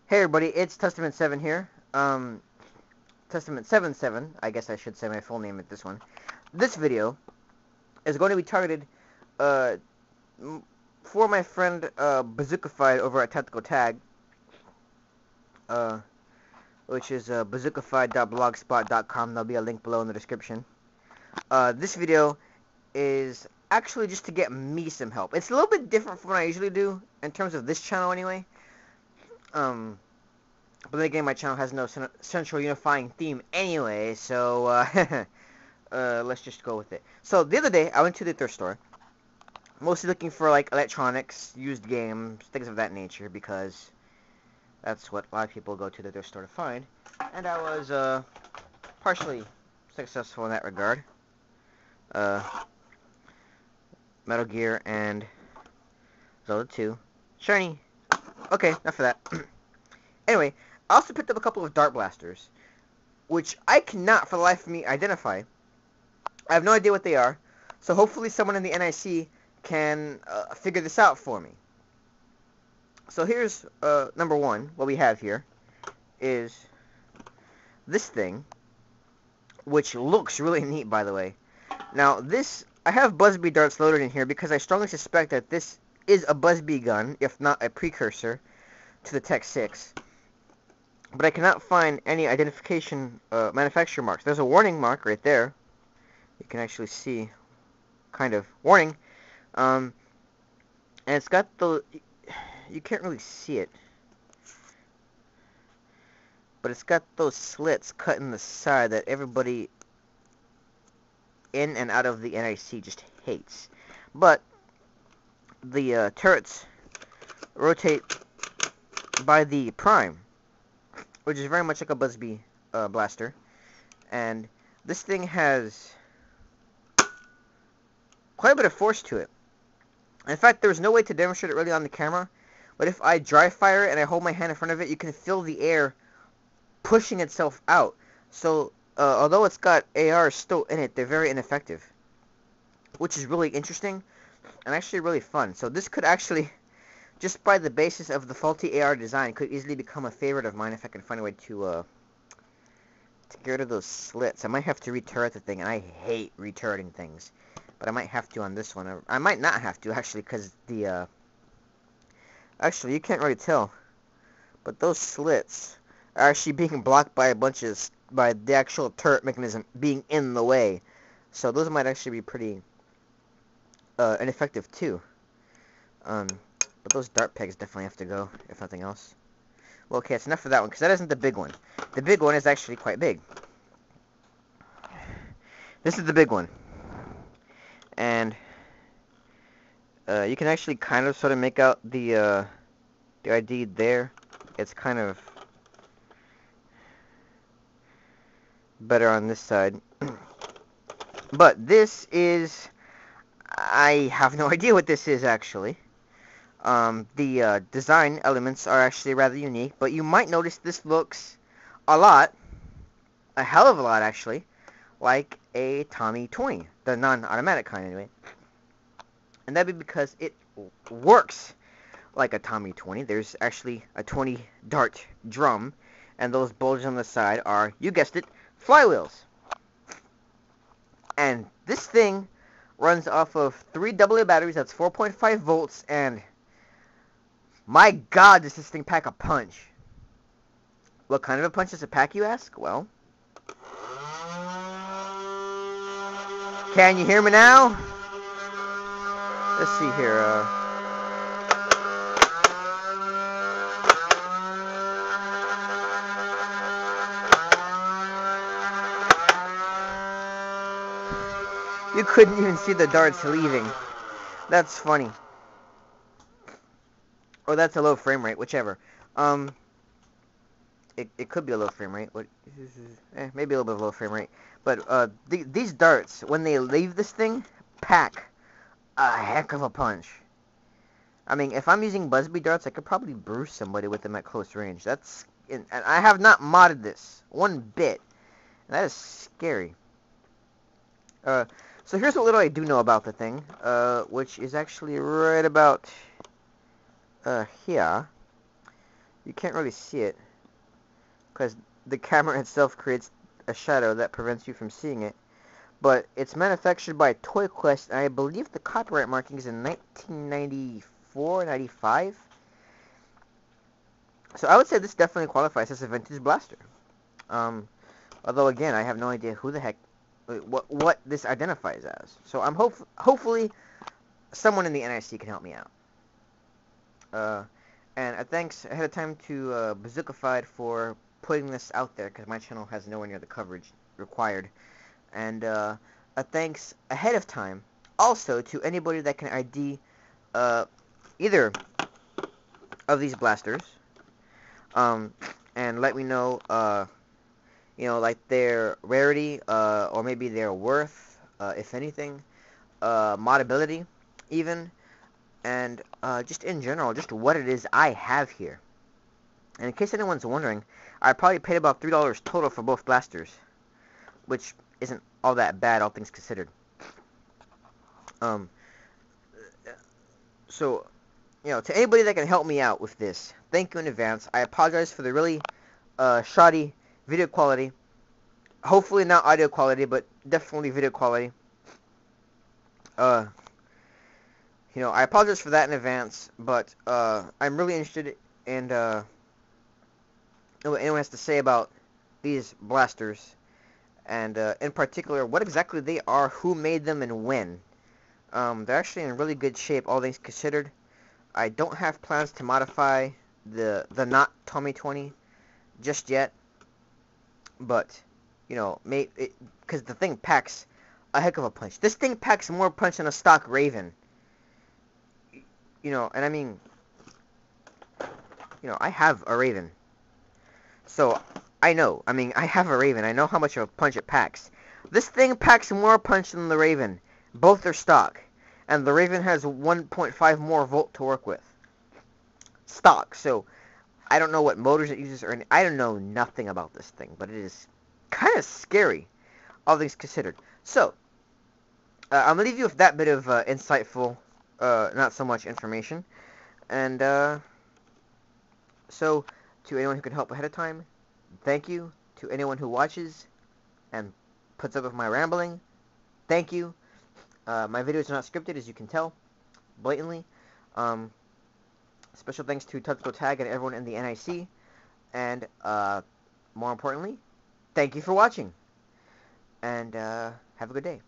Hey everybody, it's Testament 7 here. Testament 77, I guess I should say my full name at this one. This video is going to be targeted uh, for my friend Bazookified over at Tactical Tag, which is bazookified.blogspot.com. There'll be a link below in the description. This video is actually just to get me some help. It's a little bit different from what I usually do, in terms of this channel anyway. But then again, my channel has no central unifying theme anyway, so let's just go with it. So the other day, I went to the thrift store, mostly looking for like electronics, used games, things of that nature, because that's what a lot of people go to the thrift store to find. And I was partially successful in that regard. Metal Gear and Zelda 2. Shiny. Okay, enough of that. Anyway, I also picked up a couple of dart blasters, which I cannot for the life of me identify. I have no idea what they are, so hopefully someone in the NIC can figure this out for me. So here's number one. What we have here is this thing, which looks really neat, by the way. Now this, I have Buzzbee darts loaded in here because I strongly suspect that this is a Buzzbee gun, if not a precursor to the Tech 6. But I cannot find any identification manufacturer marks. There's a warning mark right there. You can actually see, kind of, warning. And it's got the, you can't really see it, but it's got those slits cut in the side that everybody in and out of the NIC just hates. But the turrets rotate by the prime, which is very much like a Buzzbee blaster. And this thing has quite a bit of force to it. In fact, there's no way to demonstrate it really on the camera, but if I dry fire it and I hold my hand in front of it, you can feel the air pushing itself out. So, although it's got AR still in it, they're very ineffective, which is really interesting and actually really fun. So this could actually, just by the basis of the faulty AR design, could easily become a favorite of mine if I can find a way to get rid of those slits. I might have to re-turret the thing, and I hate re-turreting things, but I might have to on this one. I might not have to, actually, because the, actually, you can't really tell, but those slits are actually being blocked by a bunch of, by the actual turret mechanism being in the way. So those might actually be pretty ineffective, too. But those dart pegs definitely have to go, if nothing else. Well, okay, it's enough for that one, because that isn't the big one. The big one is actually quite big. This is the big one. And you can actually kind of sort of make out the ID there. It's kind of better on this side. But this is, I have no idea what this is, actually. The design elements are actually rather unique, but you might notice this looks a hell of a lot actually, like a Tommy 20, the non-automatic kind anyway. And that'd be because it works like a Tommy 20. There's actually a 20 dart drum, and those bulges on the side are, you guessed it, flywheels. And this thing runs off of 3 AA batteries, that's 4.5 volts, and my God, does this thing pack a punch. What kind of a punch does it pack, you ask? Well, can you hear me now? Let's see here, you couldn't even see the darts leaving. That's funny. Or that's a low frame rate, whichever. It could be a low frame rate. Maybe a little bit of low frame rate. But these darts, when they leave this thing, pack a heck of a punch. I mean, if I'm using Buzzbee darts, I could probably bruise somebody with them at close range. And I have not modded this one bit. And that is scary. So here's what little I do know about the thing, which is actually right about here. You can't really see it because the camera itself creates a shadow that prevents you from seeing it. But it's manufactured by Toy Quest, and I believe the copyright marking is in 1994, 95. So I would say this definitely qualifies as a vintage blaster. Although again, I have no idea who the heck, what this identifies as. So I'm hopefully someone in the NIC can help me out. And thanks ahead of time to Bazookafied for putting this out there, because my channel has nowhere near the coverage required. And a thanks ahead of time also to anybody that can ID either of these blasters, and let me know, like their rarity, or maybe their worth, if anything, modability, even, and just in general, just what it is I have here. And in case anyone's wondering, I probably paid about $3 total for both blasters, which isn't all that bad, all things considered. So, to anybody that can help me out with this, thank you in advance. I apologize for the really shoddy video quality. Hopefully not audio quality, but definitely video quality. I apologize for that in advance, but I'm really interested in what anyone has to say about these blasters, and in particular, what exactly they are, who made them, and when. They're actually in really good shape, all things considered. I don't have plans to modify the not Tommy 20 just yet, but because the thing packs a heck of a punch. This thing packs more punch than a stock Raven. And I mean, I have a Raven, so I know. I mean, I have a Raven. I know how much of a punch it packs. This thing packs more punch than the Raven. Both are stock, and the Raven has 1.5 more volt to work with. Stock. So I don't know what motors it uses, or I don't know nothing about this thing, but it is kind of scary, all things considered. So I'm gonna leave you with that bit of insightful, not so much information, and so to anyone who can help ahead of time, thank you. To anyone who watches and puts up with my rambling, thank you. My videos are not scripted, as you can tell, blatantly. Special thanks to Tactical Tag and everyone in the NIC, and more importantly, thank you for watching, and have a good day.